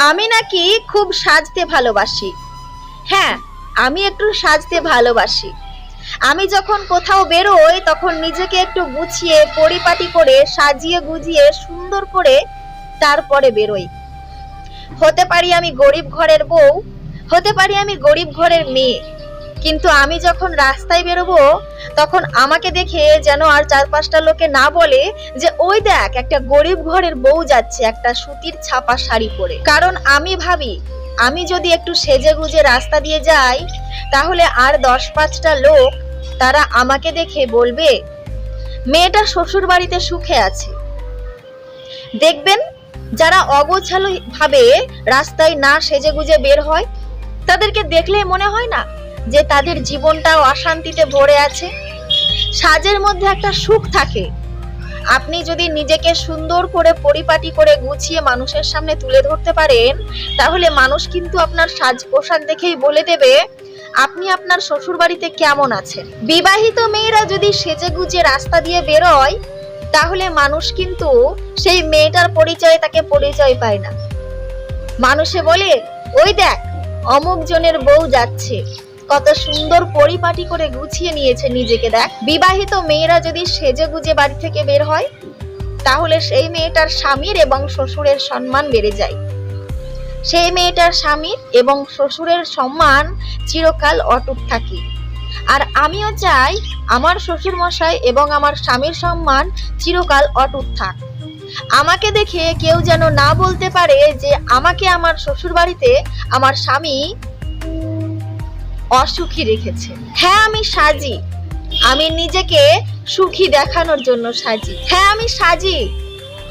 আমি নাকি খুব সাজতে ভালোবাসি। হ্যাঁ, আমি একটু সাজতে ভালোবাসি। আমি যখন কোথাও বেরোই তখন নিজেকে একটু গুছিয়ে পরিপাটি করে সাজিয়ে গুজিয়ে সুন্দর করে তারপরে বেরোই। হতে পারি আমি গরিব ঘরের বউ, হতে পারি আমি গরিব ঘরের মেয়ে, কিন্তু আমি যখন রাস্তায় বেরোবো তখন আমাকে দেখে যেন আর চার পাঁচটা লোকে না বলে যে ওই দেখ একটা গরিব ঘরের বউ যাচ্ছে একটা সুতির ছাপা শাড়ি পরে। কারণ আমি ভাবি আমি যদি একটু সেজে গুজে রাস্তা দিয়ে যাই তাহলে আর 10-5টা লোক তারা আমাকে দেখে বলবে মেয়েটা শ্বশুর বাড়িতে সুখে আছে। দেখবেন যারা অগোছালো ভাবে রাস্তায় না সেজে গুজে বের হয় তাদেরকে দেখলে মনে হয় না যে তাদের জীবনটাও অশান্তিতে ভরে আছে। সাজের মধ্যে একটা সুখ থাকে। আপনি যদি নিজেকে সুন্দর করে পরিপাটি করে গুছিয়ে মানুষের সামনে তুলে ধরতে পারেন তাহলে মানুষ কিন্তু আপনার সাজ পোশাক দেখেই বলে দেবে আপনি আপনার শ্বশুর বাড়িতে কেমন আছেন। বিবাহিত মেয়েরা যদি সেজে গুজে রাস্তা দিয়ে বেরোয় তাহলে মানুষ কিন্তু সেই মেয়েটার পরিচয়ে তাকে পরিচয় পায় না। মানুষে বলে ওই দেখ অমুক জনের বউ যাচ্ছে, কত সুন্দর পরিপাটি করে গুছিয়ে নিয়েছে নিজেকে দেখ। বিবাহিত মেয়েরা যদি সেজে গুজে বাড়ি থেকে বের হয় তাহলে সেই মেয়েটার স্বামীর এবং শ্বশুরের সম্মান বেড়ে যায়। সেই মেয়েটার স্বামীর এবং শ্বশুরের সম্মান চিরকাল অটুট থাকে। আর আমিও চাই আমার শ্বশুর মশাই এবং আমার স্বামীর সম্মান চিরকাল অটুট থাক। আমাকে দেখে কেউ যেন না বলতে পারে যে আমাকে আমার শ্বশুর বাড়িতে আমার স্বামী অসুখী রেখেছে। হ্যাঁ, আমি সাজি, আমি নিজেকে সুখী দেখানোর জন্য সাজি। হ্যাঁ, আমি সাজি,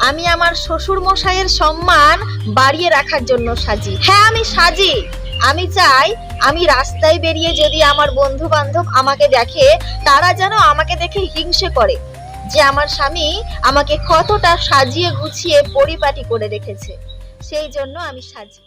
আমি আমার শ্বশুর মশাইয়ের সম্মান বাড়িয়ে রাখার জন্য সাজি। হ্যাঁ, আমি সাজি, আমি চাই আমি রাস্তায় বেরিয়ে যদি আমার বন্ধু বান্ধব আমাকে দেখে তারা যেন আমাকে দেখে হিংসে করে যে আমার স্বামী আমাকে কতটা সাজিয়ে গুছিয়ে পরিপাটি করে রেখেছে। সেই জন্য আমি সাজি।